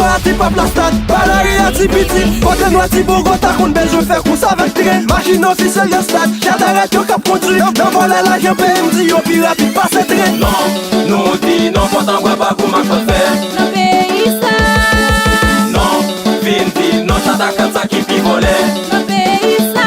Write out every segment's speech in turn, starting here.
a ti pap la stade, balari a ti piti. Pote nou a ti bogo, ta kon bel je fè kous avèk tire. Machine officiel de stade, chadaret yo kap kondu. Nan vole la jempe, mdi yo pi rapide passe tre. Non, nou di non potan gwa pa kou mak pot fè. Nan peyi sa. Non, vin di non chata kat sa ki pi vole. Nan peyi sa.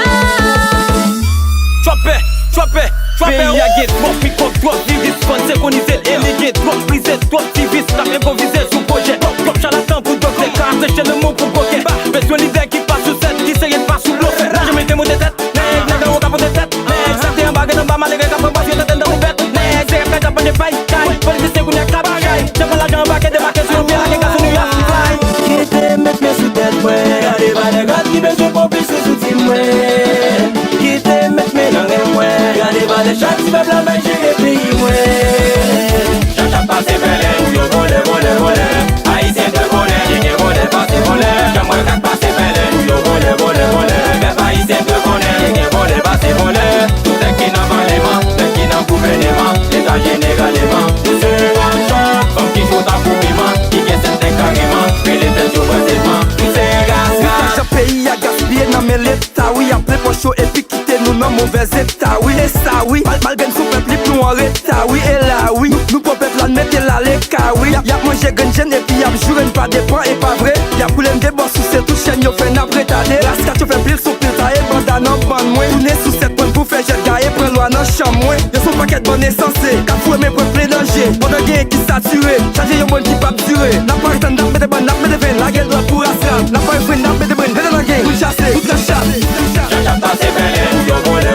Chwape Peyi a ge trop pikok, trop vivis Konse konize elige, trop prise, trop civis Tap improvise sou proje Trop charlatan pou doke, ka apreche le mou pou koke Beswen lider ki pa sou set, ki seye pa sou bloke Je mette mou de tet, nèg nan kapon de tet Nèg sa te an bagay nan ba malere kapon bas yo teten dan ou bet Nèg se yapre japan de fay, kay Politise kou nek tabagay Japan la jan bagay debake sou yon piye la ke ka sou nou yap fly Kite met me sou tet mwen, gade ba de gat ki bezwe pou pise sou tim mwen Kite met me nan gen mwen, gade ba de chak si pep la men jere peyi mwen Chacha pase vele, ou yo vole Haïtien te vole, yenge vole pase vole Jamwe kak pase vele, ou yo vole Bep haïtien te vole, yenge vole pase vole Tout ek ki nan parlement, nek ki nan gouvernement L'État généralement, tout se ranchant Femme ki joue ta poupiman, ki gen senten carrément Pe les têtes yo précisément, tout se gas Chacha peyi a gaspillé nan men l'État oui Aple pocho et puis quitte nous nan mauvais état oui Et ça oui, malgré sou peuple li nou en reta oui Et là oui, nous pour peuple la mette la leka oui Y'a mangé gen et puis y'a jure pas dépend et pas vrai Y'a poulem de boss sous cette touche yo fait n'après tader La scat yo fait pile sous pile ta et banda nan ban moi Tourner sous cette pointe pour faire jet gars et prendre loi nan chambre moi Yo son paquet bon essensé, qu'a foué mes pour plein danger Pendant gain qui saturé, chargé yo monde qui pas durer N'a pas temps n'a pas de ban, n'a pas de vin, la gueule doit pour asran N'a pas de n'a pas de brin, dans la gain, tout chasser, tout chasser Chacha pase vele, ou yo vole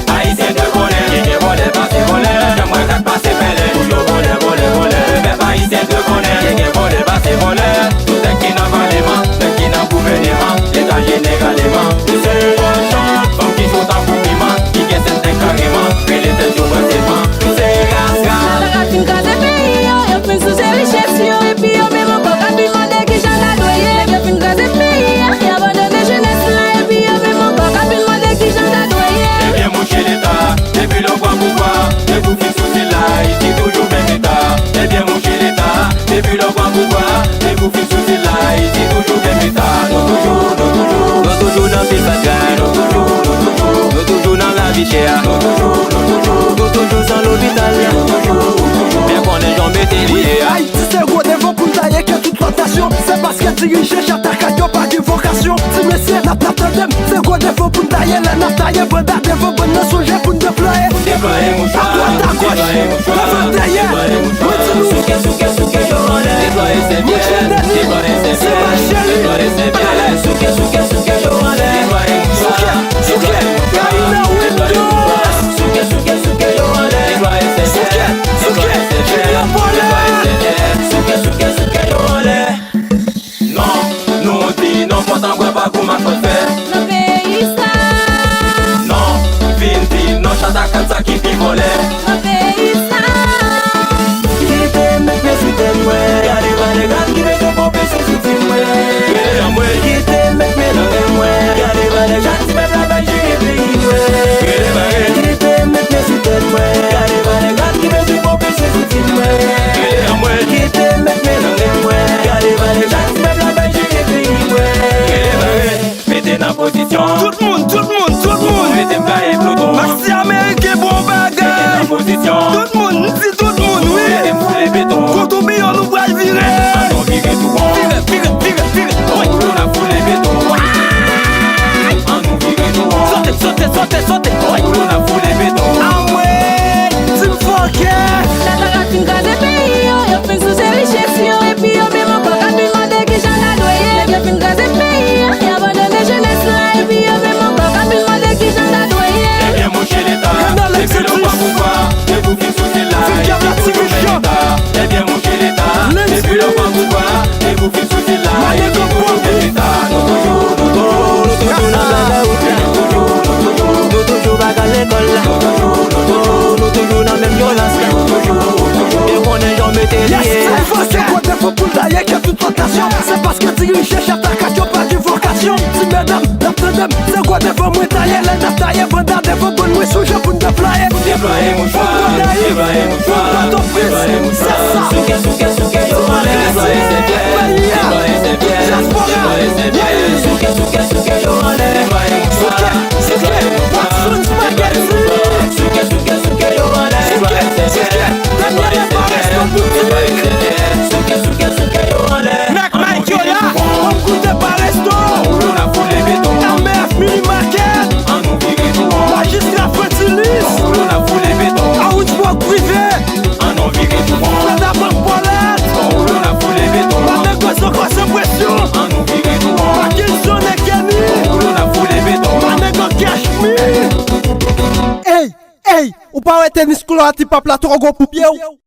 Haïtien te vole, yenge vole pase vole Jamwe kak pase vele, ou yo vole Bep haïtien te vole, yenge vole pase vole Tout ek ki nan parlement, nek ki nan gouvernement L'État généralement, tout se ranchant Femme ki joue ta poupiman, ki gen senten carrément Pe les têtes yo précisément, tout se gas Chata fin kaze peyi yo, yo fin sou se richesse yo E pi yo mèm anko ka pi mande ki jan la doye Yo fin kaze peyi yo, yo abandonne jeunesse la E pi yo mèm anko ka pi mande ki jan la doye Eh bien moucher l'État, depuis le quoi pouvoir Et vous faites sous là, ici toujours même état Eh bien moucher l'État, depuis le quoi pouvoir Et vous faites sous là, ici toujours même état Nous toujours dans le bagaille Nous toujours dans la vie chère Nous toujours dans l'hôpital Bien qu'on est jambes déliées Haïti c'est gros devant pour tailler que toute rotation C'est parce que diriger chata kayo pas de vocation Si messieurs n'a pas tandem c'est gros devant pour tailler La n'a taillé banda devant bonne non songer pour déployer Déployer mon choix, déployer mon choix Déployer mon choix, souke yo role Déployer ses biens, déployer ses biens Déployer ses biens, souke yo role Déployer mon choix, déployer mon choix Déployer mon choix, souke yo role Déployer ses biens, déployer ses biens Déployer ses biens, souke yo role Non, nous on dit non, pourtant quoi pas qu'on m'a fait Nan peyi sa. Non, vin di non chata kat sa ki pi vole Nan peyi sa. Kite met me sou tet mwen Gade ba de gat ki bezwe pou pise sou tim mwen Kite met me nan gen mwen Gade ba de chak si pep la men jere peyi mwen Kite met me sou tet mwen Gade ba de gat ki bezwe pou pise sou tim mwen Kite met me nan gen mwen Gade ba de chak si pep la men jere peyi mwen Mete nan posisyon Tout moun Mete mkaye plouton Maxi Amerike bon Mete bagay nan posisyon Tout moun, si tout moun, oui Mete mfule beton Koto biyon nou bral vire Anon vire tout bon Vire Koto na fule beton Anon vire tout bon Sote Koto na fule beton Amwe, Tim Foke Chata fin kaze peyi yo, yo fin sou se richesse yo E pi yo mèm anko ka pi mande ki jan la doye Yo fin kaze peyi yo, yo abandonne jeunesse la E pi yo mèm anko ka pi mande ki jan la doye Eh bien moucher l'État Depuis le quoi pouvoir Et vous faites sous là ici toujours même état Eh bien moucher l'État Depuis le quoi pouvoir Et vous faites sous là ici toujours même état Nous toujours dans la route Nous toujours bac à l'école Nous toujours dans la même violence Et on est jamais déliés C'est quoi défaut pour tailler que toute rotation C'est parce que diriger chata kayo pas de vocation Si mesdames, la tandem C'est quoi défaut moi tailler La n'a taillé banda défaut bonne moi souche pour déployer Déployer mon choix Déployer mon choix Déployer mon choix Souke yo role Déployer ses biens Ou pas arrêter musculo à ti pap la trop gros pour pied ou